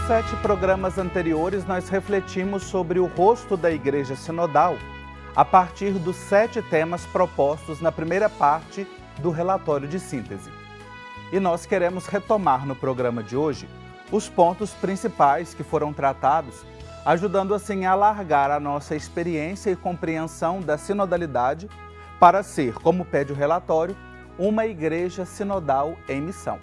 7 programas anteriores, nós refletimos sobre o rosto da Igreja Sinodal a partir dos 7 temas propostos na primeira parte do relatório de síntese. E nós queremos retomar no programa de hoje os pontos principais que foram tratados, ajudando assim a alargar a nossa experiência e compreensão da sinodalidade para ser, como pede o relatório, uma igreja sinodal em missão.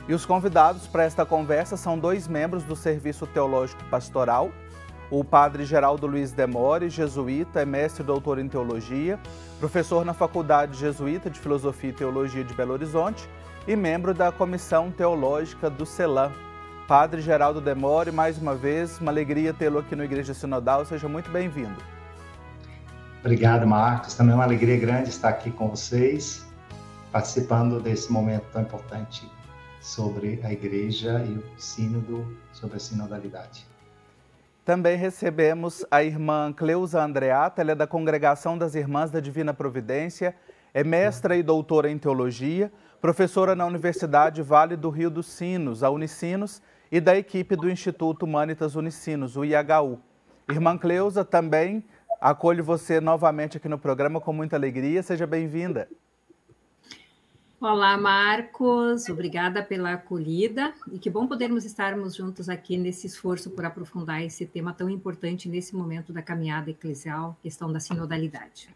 E os convidados para esta conversa são 2 membros do Serviço Teológico Pastoral, o padre Geraldo Luiz Demore, jesuíta, é mestre e doutor em teologia, professor na Faculdade Jesuíta de Filosofia e Teologia de Belo Horizonte e membro da Comissão Teológica do CELAM. Padre Geraldo Demore, mais uma vez, uma alegria tê-lo aqui no Igreja Sinodal, seja muito bem-vindo. Obrigado, Marcos, também é uma alegria grande estar aqui com vocês, participando desse momento tão importante sobre a Igreja e o sínodo, sobre a sinodalidade. Também recebemos a irmã Cleusa Andreata, ela é da Congregação das Irmãs da Divina Providência, é mestra e doutora em teologia, professora na Universidade Vale do Rio dos Sinos, a Unicinos, e da equipe do Instituto Humanitas Unicinos, o IHU. Irmã Cleusa, também acolho você novamente aqui no programa com muita alegria, seja bem-vinda. Olá, Marcos, obrigada pela acolhida e que bom podermos estarmos juntos aqui nesse esforço por aprofundar esse tema tão importante nesse momento da caminhada eclesial, questão da sinodalidade.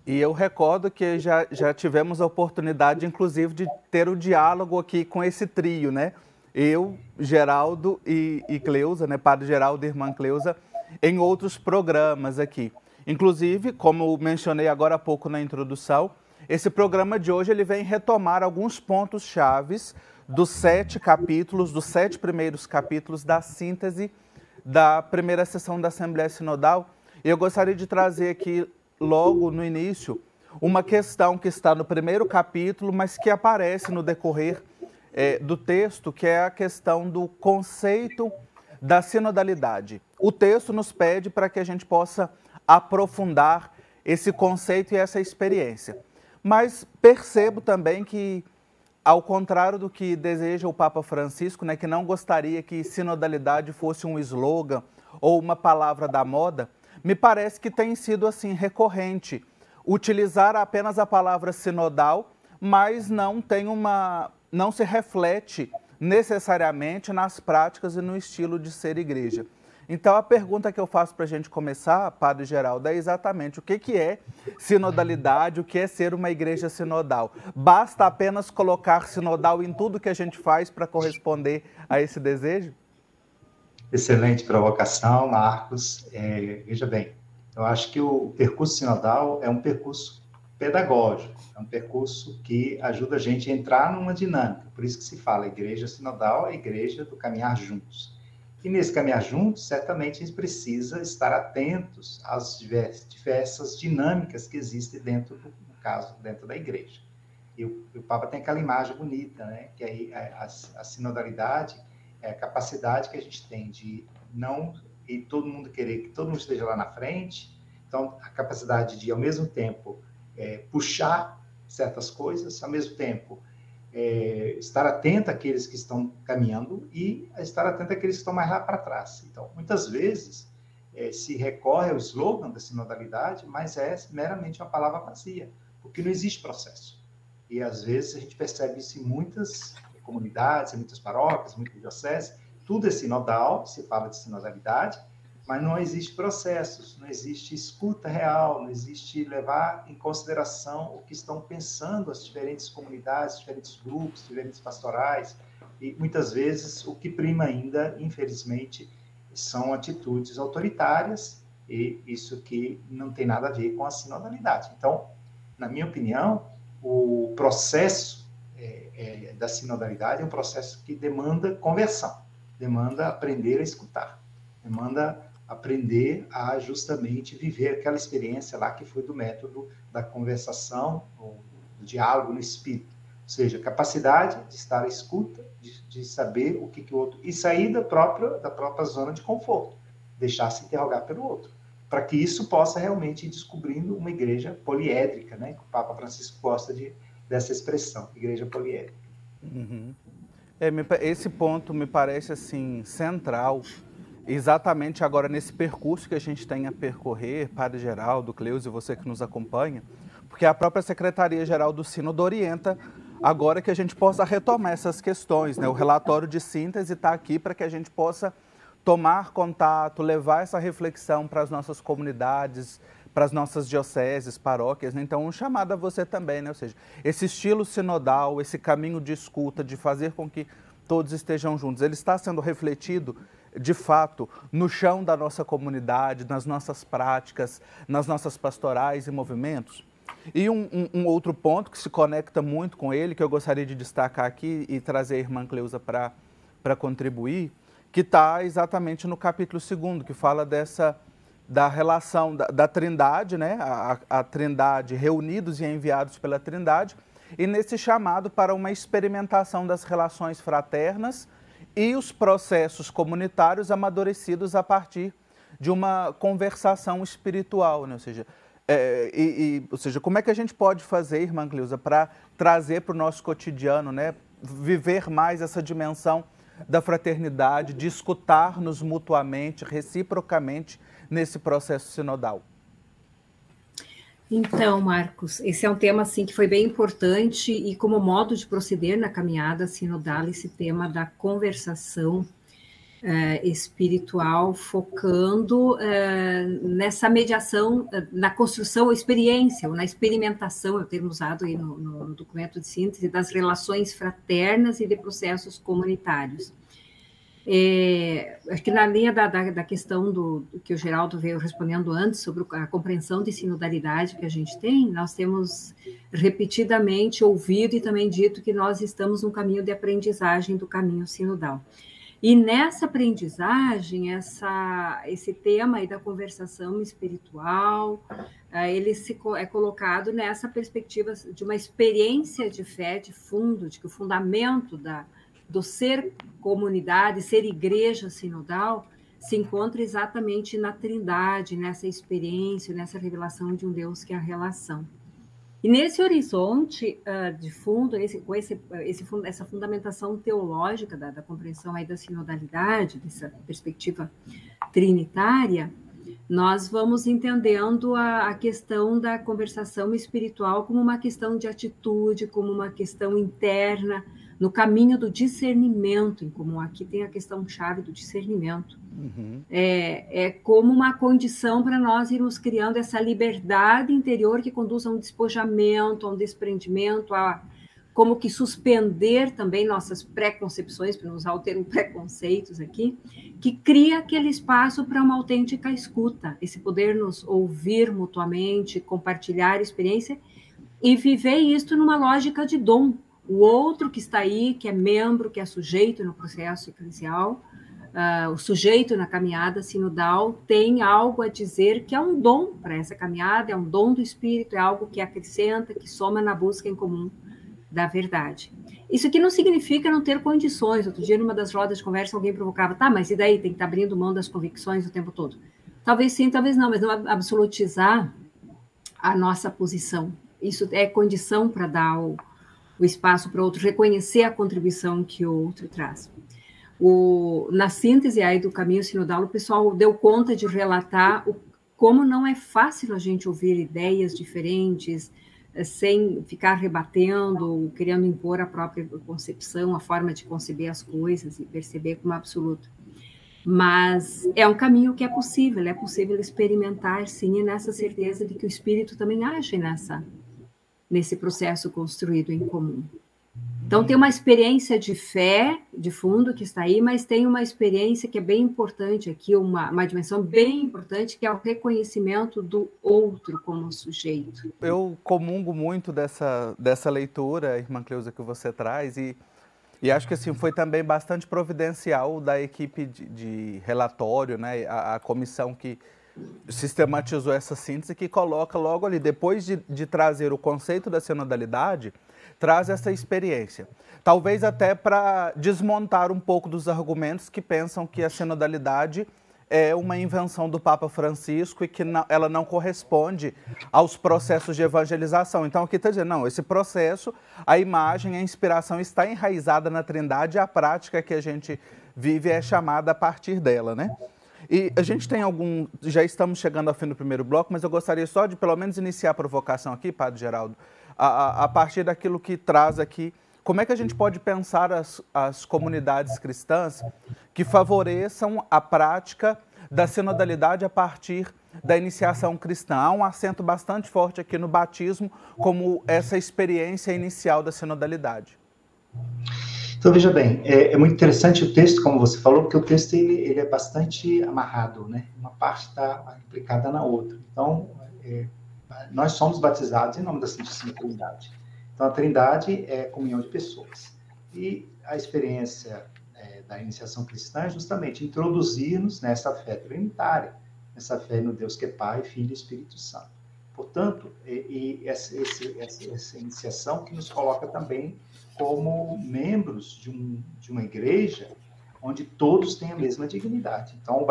E eu recordo que já tivemos a oportunidade, inclusive, de ter o diálogo aqui com esse trio, né? Eu, Geraldo e Cleusa, né? Padre Geraldo e irmã Cleusa, em outros programas aqui. Inclusive, como mencionei agora há pouco na introdução, esse programa de hoje ele vem retomar alguns pontos chaves dos 7 capítulos, dos 7 primeiros capítulos da síntese da primeira sessão da Assembleia Sinodal. E eu gostaria de trazer aqui, logo no início, uma questão que está no primeiro capítulo, mas que aparece no decorrer do texto, que é a questão do conceito da sinodalidade. O texto nos pede para que a gente possa aprofundar esse conceito e essa experiência. Mas percebo também que, ao contrário do que deseja o Papa Francisco, né, que não gostaria que sinodalidade fosse um slogan ou uma palavra da moda, me parece que tem sido assim recorrente utilizar apenas a palavra sinodal, mas não se reflete necessariamente nas práticas e no estilo de ser igreja. Então, a pergunta que eu faço para a gente começar, Padre Geraldo, é exatamente o que é sinodalidade, o que é ser uma igreja sinodal? Basta apenas colocar sinodal em tudo que a gente faz para corresponder a esse desejo? Excelente provocação, Marcos. Veja bem, eu acho que o percurso sinodal é um percurso pedagógico, é um percurso que ajuda a gente a entrar numa dinâmica. Por isso que se fala, a igreja sinodal é a igreja do caminhar juntos. E nesse caminhar juntos, certamente a gente precisa estar atentos às diversas dinâmicas que existem dentro da igreja. E o Papa tem aquela imagem bonita, né? Que aí a sinodalidade é a capacidade que a gente tem de não e todo mundo querer que todo mundo esteja lá na frente. Então, a capacidade de, ao mesmo tempo, puxar certas coisas, ao mesmo tempo, estar atento àqueles que estão caminhando e estar atento àqueles que estão mais lá para trás. Então, muitas vezes, se recorre ao slogan da sinodalidade, mas é meramente uma palavra vazia, porque não existe processo. E, às vezes, a gente percebe isso em muitas comunidades, em muitas paróquias, muitas dioceses. Tudo é sinodal, se fala de sinodalidade, mas não existe processos, não existe escuta real, não existe levar em consideração o que estão pensando as diferentes comunidades, diferentes grupos, diferentes pastorais, e muitas vezes o que prima ainda, infelizmente, são atitudes autoritárias, e isso que não tem nada a ver com a sinodalidade. Então, na minha opinião, o processo da sinodalidade é um processo que demanda conversão, demanda aprender a escutar, demanda aprender a justamente viver aquela experiência lá que foi do método da conversação, ou do diálogo no espírito. Ou seja, capacidade de estar à escuta, de saber o que o outro... E sair da própria zona de conforto, deixar-se interrogar pelo outro, para que isso possa realmente ir descobrindo uma igreja poliédrica, né? O Papa Francisco gosta dessa expressão, igreja poliédrica. Uhum. Esse ponto me parece assim central, exatamente agora nesse percurso que a gente tem a percorrer, Padre Geraldo, Cleusa e você que nos acompanha, porque a própria Secretaria-Geral do Sínodo orienta agora que a gente possa retomar essas questões, né? O relatório de síntese está aqui para que a gente possa tomar contato, levar essa reflexão para as nossas comunidades, para as nossas dioceses, paróquias, né? Então, um chamado a você também, né? Ou seja, esse estilo sinodal, esse caminho de escuta, de fazer com que todos estejam juntos, ele está sendo refletido, de fato, no chão da nossa comunidade, nas nossas práticas, nas nossas pastorais e movimentos. E um outro ponto que se conecta muito com ele, que eu gostaria de destacar aqui e trazer a irmã Cleusa para contribuir, que está exatamente no capítulo 2º, que fala da relação da Trindade, né? A Trindade, reunidos e enviados pela Trindade, e nesse chamado para uma experimentação das relações fraternas e os processos comunitários amadurecidos a partir de uma conversação espiritual, né? Ou seja, como é que a gente pode fazer, irmã Cleusa, para trazer para o nosso cotidiano, né? Viver mais essa dimensão da fraternidade, de escutar-nos mutuamente, reciprocamente, nesse processo sinodal? Então, Marcos, esse é um tema assim que foi bem importante e como modo de proceder na caminhada sinodal, esse tema da conversação espiritual, focando nessa mediação, na construção, experiência, ou na experimentação, é o termo usado aí no documento de síntese, das relações fraternas e de processos comunitários. Acho que na linha da questão do que o Geraldo veio respondendo antes, sobre a compreensão de sinodalidade que a gente tem, nós temos repetidamente ouvido e também dito que nós estamos num caminho de aprendizagem do caminho sinodal. E nessa aprendizagem, esse tema aí da conversação espiritual, ele é colocado nessa perspectiva de uma experiência de fé de fundo, de que o fundamento do ser comunidade, ser igreja sinodal, se encontra exatamente na Trindade, nessa experiência, nessa revelação de um Deus que é a relação. E nesse horizonte de fundo, essa fundamentação teológica da compreensão aí da sinodalidade, dessa perspectiva trinitária, nós vamos entendendo a questão da conversação espiritual como uma questão de atitude, como uma questão interna, no caminho do discernimento em comum. Aqui tem a questão-chave do discernimento. Uhum. É como uma condição para nós irmos criando essa liberdade interior que conduz a um despojamento, a um desprendimento, a como que suspender também nossas preconcepções, para não usar o termo preconceitos aqui, que cria aquele espaço para uma autêntica escuta, esse poder nos ouvir mutuamente, compartilhar experiência e viver isto numa lógica de dom. O outro que está aí, que é membro, que é sujeito no processo eclesial, o sujeito na caminhada sinodal, tem algo a dizer que é um dom para essa caminhada, é um dom do Espírito, é algo que acrescenta, que soma na busca em comum da verdade. Isso aqui não significa não ter condições. Outro dia, numa das rodas de conversa, alguém provocava, tá, mas e daí? Tem que estar abrindo mão das convicções o tempo todo. Talvez sim, talvez não, mas não absolutizar a nossa posição. Isso é condição para dar o espaço para o outro, reconhecer a contribuição que o outro traz. Na síntese aí do caminho sinodal, o pessoal deu conta de relatar como não é fácil a gente ouvir ideias diferentes, sem ficar rebatendo, querendo impor a própria concepção, a forma de conceber as coisas e perceber como absoluto. Mas é um caminho que é possível experimentar, sim, e nessa certeza de que o Espírito também age nesse processo construído em comum. Então, tem uma experiência de fé, de fundo, que está aí, mas tem uma experiência que é bem importante aqui, uma dimensão bem importante, que é o reconhecimento do outro como sujeito. Eu comungo muito dessa leitura, irmã Cleusa, que você traz, e acho que assim, foi também bastante providencial da equipe de relatório, né, a comissão que sistematizou essa síntese, que coloca logo ali, depois de trazer o conceito da sinodalidade, traz essa experiência. Talvez até para desmontar um pouco dos argumentos que pensam que a sinodalidade é uma invenção do Papa Francisco e que ela não corresponde aos processos de evangelização. Então, aqui está dizendo, não, esse processo, a imagem, a inspiração está enraizada na Trindade e a prática que a gente vive é chamada a partir dela, né? E a gente tem já estamos chegando ao fim do primeiro bloco, mas eu gostaria só de pelo menos iniciar a provocação aqui, Padre Geraldo, a partir daquilo que traz aqui. Como é que a gente pode pensar as comunidades cristãs que favoreçam a prática da sinodalidade a partir da iniciação cristã? Há um acento bastante forte aqui no batismo como essa experiência inicial da sinodalidade. Então, veja bem, é muito interessante o texto, como você falou, porque o texto ele é bastante amarrado, né? Uma parte está implicada na outra. Então, nós somos batizados em nome da Santíssima Trindade. Então, a Trindade é comunhão de pessoas. E a experiência da iniciação cristã é justamente introduzir-nos nessa fé trinitária, nessa fé no Deus que é Pai, Filho e Espírito Santo. Portanto, essa iniciação que nos coloca também como membros de uma igreja onde todos têm a mesma dignidade. Então,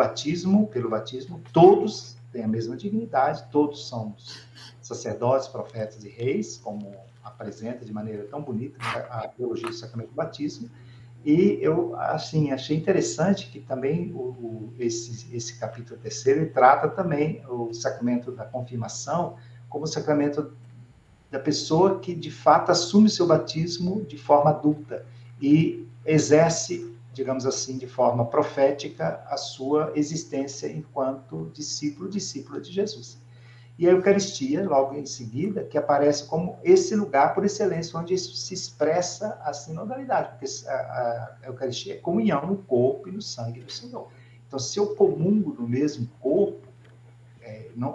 pelo batismo, todos têm a mesma dignidade, todos somos sacerdotes, profetas e reis, como apresenta de maneira tão bonita a teologia do sacramento do batismo. E eu, assim, achei interessante que também esse capítulo 3º trata também o sacramento da confirmação como o sacramento da pessoa que, de fato, assume o seu batismo de forma adulta e exerce, digamos assim, de forma profética a sua existência enquanto discípula de Jesus. E a Eucaristia, logo em seguida, que aparece como esse lugar por excelência, onde isso se expressa a sinodalidade, porque a Eucaristia é comunhão no corpo e no sangue do Senhor. Então, se eu comungo no mesmo corpo,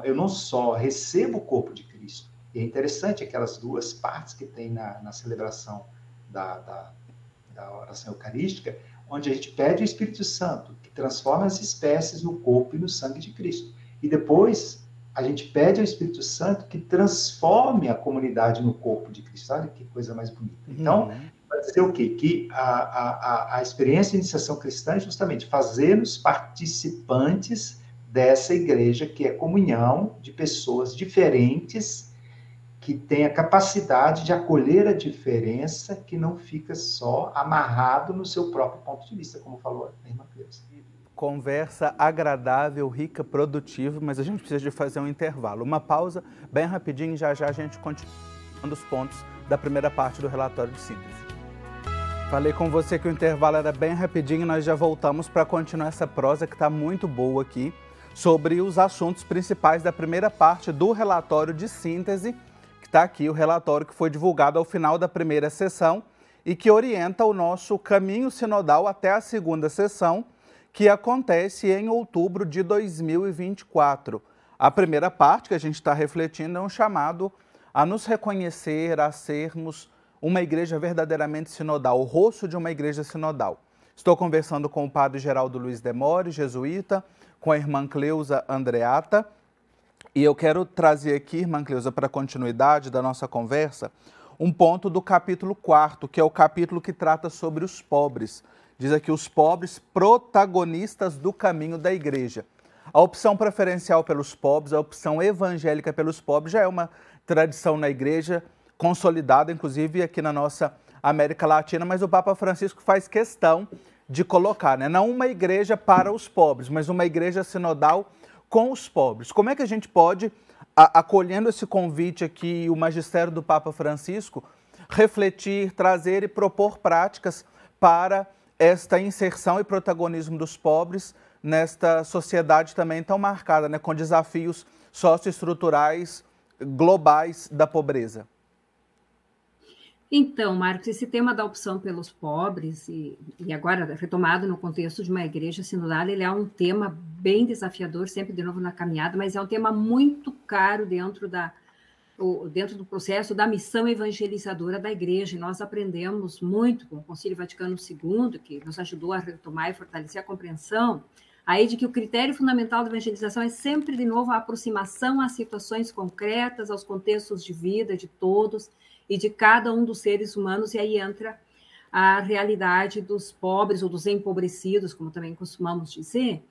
eu não só recebo o corpo de Cristo, e é interessante aquelas duas partes que tem na celebração da oração eucarística, onde a gente pede o Espírito Santo, que transforma as espécies no corpo e no sangue de Cristo. E depois a gente pede ao Espírito Santo que transforme a comunidade no corpo de Cristo. Olha que coisa mais bonita. Então, vai dizer o quê? Que a experiência de iniciação cristã é justamente fazer-nos participantes dessa igreja, que é comunhão de pessoas diferentes, que tem a capacidade de acolher a diferença, que não fica só amarrado no seu próprio ponto de vista, como falou a irmã Cleusa. Conversa agradável, rica, produtiva, mas a gente precisa de fazer um intervalo. Uma pausa bem rapidinho, já a gente continua os pontos da primeira parte do relatório de síntese. Falei com você que o intervalo era bem rapidinho, nós já voltamos para continuar essa prosa que está muito boa aqui, sobre os assuntos principais da primeira parte do relatório de síntese, que está aqui, o relatório que foi divulgado ao final da primeira sessão e que orienta o nosso caminho sinodal até a segunda sessão, que acontece em outubro de 2024. A primeira parte que a gente está refletindo é um chamado a nos reconhecer, a sermos uma igreja verdadeiramente sinodal, o rosto de uma igreja sinodal. Estou conversando com o padre Geraldo Luiz Demore, jesuíta, com a irmã Cleusa Andreata, e eu quero trazer aqui, irmã Cleusa, para a continuidade da nossa conversa, um ponto do capítulo 4º, que é o capítulo que trata sobre os pobres. Diz aqui, os pobres protagonistas do caminho da igreja. A opção preferencial pelos pobres, a opção evangélica pelos pobres, já é uma tradição na igreja, consolidada, inclusive aqui na nossa América Latina, mas o Papa Francisco faz questão de colocar, né? Não uma igreja para os pobres, mas uma igreja sinodal com os pobres. Como é que a gente pode, acolhendo esse convite aqui, o magistério do Papa Francisco, refletir, trazer e propor práticas para esta inserção e protagonismo dos pobres nesta sociedade também tão marcada, né, com desafios socioestruturais globais da pobreza? Então, Marcos, esse tema da opção pelos pobres, e agora retomado no contexto de uma igreja sinodal, ele é um tema bem desafiador, sempre de novo na caminhada, mas é um tema muito caro dentro do processo da missão evangelizadora da igreja. E nós aprendemos muito com o Concílio Vaticano II, que nos ajudou a retomar e fortalecer a compreensão, aí de que o critério fundamental da evangelização é sempre, de novo, a aproximação às situações concretas, aos contextos de vida de todos e de cada um dos seres humanos, e aí entra a realidade dos pobres ou dos empobrecidos, como também costumamos dizer.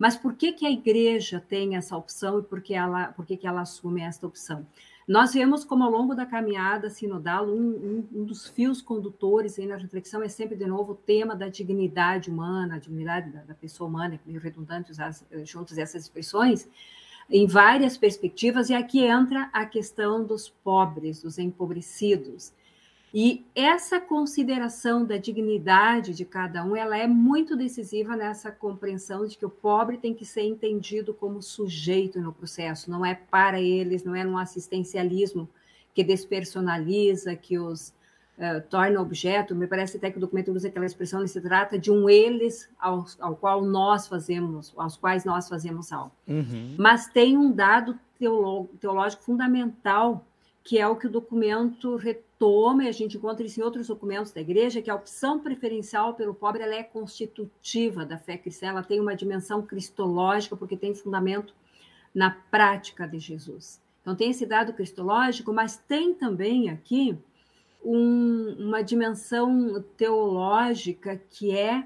Mas por que que a igreja tem essa opção e por que que ela assume essa opção? Nós vemos como, ao longo da caminhada sinodal, um dos fios condutores aí na reflexão é sempre, de novo, o tema da dignidade humana, a dignidade da pessoa humana, é meio redundante usar juntos essas expressões, em várias perspectivas, e aqui entra a questão dos pobres, dos empobrecidos. E essa consideração da dignidade de cada um, ela é muito decisiva nessa compreensão de que o pobre tem que ser entendido como sujeito no processo, não é para eles, não é um assistencialismo que despersonaliza, que os torna objeto. Me parece até que o documento usa aquela expressão, se trata de um eles aos quais nós fazemos algo. Uhum. Mas tem um dado teológico fundamental, que é o que o documento retoma, e a gente encontra isso em outros documentos da igreja, que a opção preferencial pelo pobre, ela é constitutiva da fé cristã, ela tem uma dimensão cristológica, porque tem fundamento na prática de Jesus. Então, tem esse dado cristológico, mas tem também aqui uma dimensão teológica, que é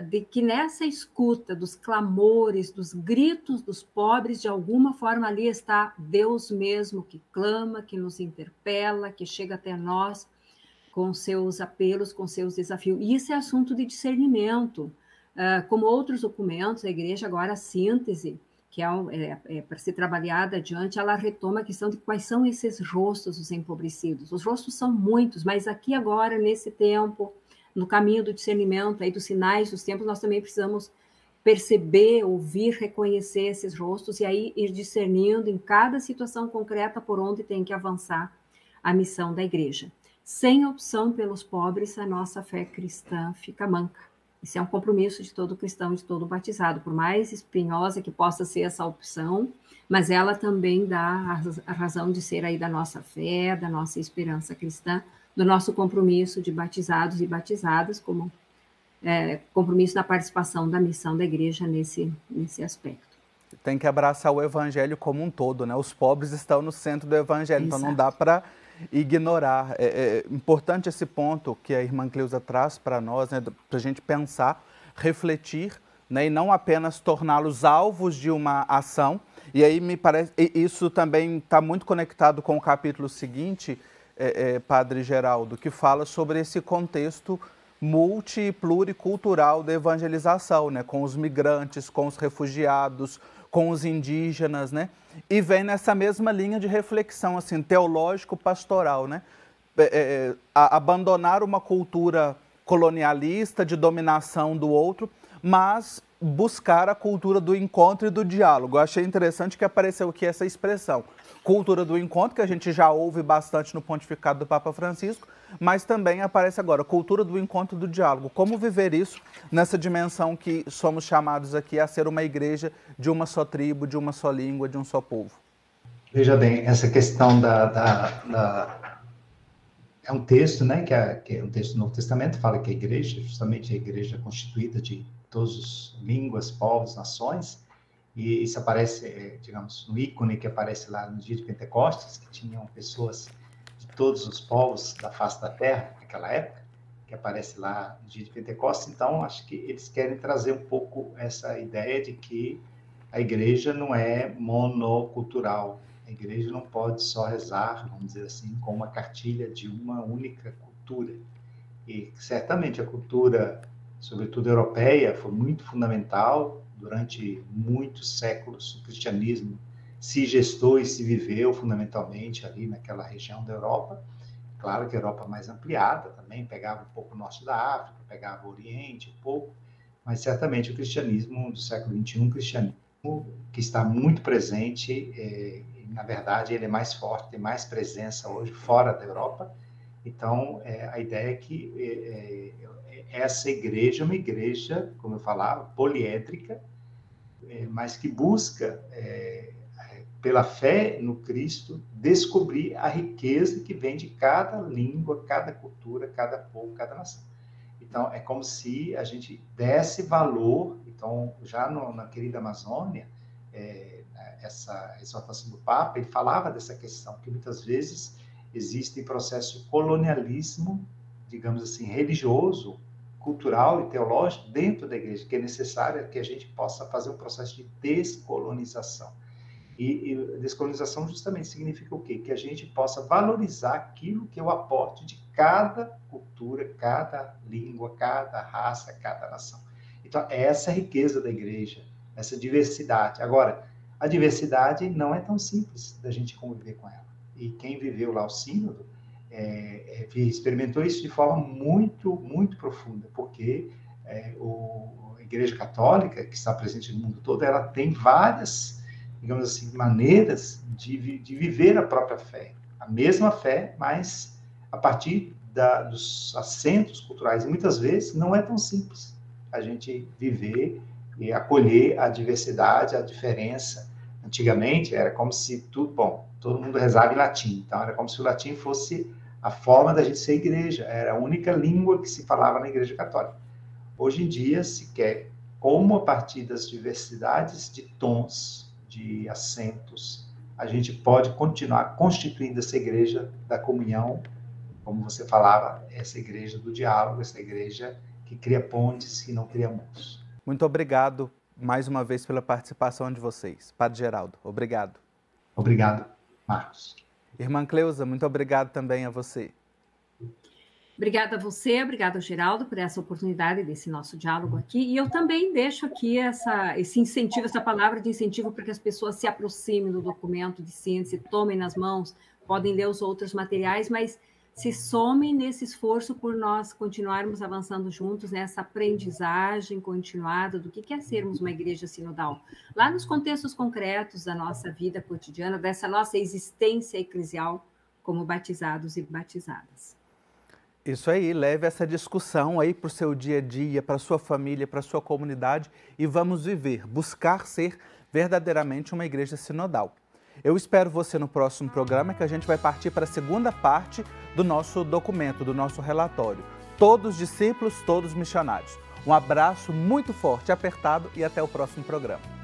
de que nessa escuta dos clamores, dos gritos dos pobres, de alguma forma ali está Deus mesmo, que clama, que nos interpela, que chega até nós com seus apelos, com seus desafios. E isso é assunto de discernimento. Como outros documentos, a igreja agora, a síntese, que é para ser trabalhada adiante, ela retoma a questão de quais são esses rostos dos empobrecidos. Os rostos são muitos, mas aqui agora, nesse tempo, no caminho do discernimento, aí dos sinais dos tempos, nós também precisamos perceber, ouvir, reconhecer esses rostos e aí ir discernindo em cada situação concreta por onde tem que avançar a missão da igreja. Sem opção pelos pobres, a nossa fé cristã fica manca. Isso é um compromisso de todo cristão, de todo batizado, por mais espinhosa que possa ser essa opção, mas ela também dá a razão de ser aí da nossa fé, da nossa esperança cristã, do nosso compromisso de batizados e batizadas, como compromisso da participação da missão da igreja nesse aspecto. Tem que abraçar o evangelho como um todo, né? Os pobres estão no centro do evangelho, Exato. Então não dá para ignorar. É importante esse ponto que a irmã Cleusa traz para nós, né? Para a gente pensar, refletir, né? E não apenas torná-los alvos de uma ação. E aí me parece, isso também está muito conectado com o capítulo seguinte, Padre Geraldo, que fala sobre esse contexto multi e pluricultural da evangelização, né? Com os migrantes, com os refugiados, com os indígenas, né? E vem nessa mesma linha de reflexão, assim, teológico-pastoral, né? Abandonar uma cultura colonialista de dominação do outro, mas buscar a cultura do encontro e do diálogo. Eu achei interessante que apareceu aqui essa expressão, cultura do encontro, que a gente já ouve bastante no pontificado do Papa Francisco, mas também aparece agora, cultura do encontro e do diálogo. Como viver isso nessa dimensão que somos chamados aqui a ser uma igreja de uma só tribo, de uma só língua, de um só povo? Veja bem, essa questão é um texto, né, que é um texto do Novo Testamento, fala que a igreja, justamente a igreja constituída de todas as línguas, povos, nações, e isso aparece, digamos, no ícone que aparece lá no dia de Pentecostes, que tinham pessoas de todos os povos da face da terra, naquela época, que aparece lá no dia de Pentecostes. Então, acho que eles querem trazer um pouco essa ideia de que a igreja não é monocultural. A igreja não pode só rezar, vamos dizer assim, com uma cartilha de uma única cultura. E certamente a cultura, sobretudo europeia, foi muito fundamental. Durante muitos séculos, o cristianismo se gestou e se viveu fundamentalmente ali naquela região da Europa. Claro que a Europa mais ampliada também, pegava um pouco o norte da África, pegava o Oriente um pouco, mas certamente o cristianismo do século XXI, um cristianismo que está muito presente, na verdade ele é mais forte, tem mais presença hoje fora da Europa. Então, a ideia é que essa igreja é uma igreja, como eu falava, poliédrica, mas que busca, pela fé no Cristo, descobrir a riqueza que vem de cada língua, cada cultura, cada povo, cada nação. Então, é como se a gente desse valor. Então, já na querida Amazônia, essa exortação do Papa, ele falava dessa questão, que muitas vezes existe processo de colonialismo, digamos assim, religioso, cultural e teológico dentro da igreja, que é necessário que a gente possa fazer um processo de descolonização. E descolonização justamente significa o quê? Que a gente possa valorizar aquilo que é o aporte de cada cultura, cada língua, cada raça, cada nação. Então, essa é a riqueza da igreja, essa diversidade. Agora, a diversidade não é tão simples da gente conviver com ela. E quem viveu lá o sínodo experimentou isso de forma muito, muito profunda, porque a Igreja Católica, que está presente no mundo todo, ela tem várias, digamos assim, maneiras de viver a própria fé. A mesma fé, mas a partir dos acentos culturais. E muitas vezes não é tão simples a gente viver e acolher a diversidade, a diferença. Antigamente era como se todo mundo rezava em latim, então era como se o latim fosse a forma da gente ser igreja, era a única língua que se falava na Igreja Católica. Hoje em dia se quer, como a partir das diversidades de tons, de acentos, a gente pode continuar constituindo essa igreja da comunhão, como você falava, essa igreja do diálogo, essa igreja que cria pontes e não cria muros. Muito obrigado mais uma vez pela participação de vocês. Padre Geraldo, obrigado. Obrigado, Marcos. Irmã Cleusa, muito obrigado também a você. Obrigada a você, obrigada ao Geraldo por essa oportunidade desse nosso diálogo aqui. E eu também deixo aqui esse incentivo, essa palavra de incentivo para que as pessoas se aproximem do documento de síntese, tomem nas mãos, podem ler os outros materiais, mas se somem nesse esforço por nós continuarmos avançando juntos nessa aprendizagem continuada do que é sermos uma igreja sinodal. Lá nos contextos concretos da nossa vida cotidiana, dessa nossa existência eclesial como batizados e batizadas. Isso aí, leve essa discussão aí para o seu dia a dia, para a sua família, para a sua comunidade e vamos viver, buscar ser verdadeiramente uma igreja sinodal. Eu espero você no próximo programa, que a gente vai partir para a segunda parte do nosso documento, do nosso relatório. Todos discípulos, todos missionários. Um abraço muito forte, apertado e até o próximo programa.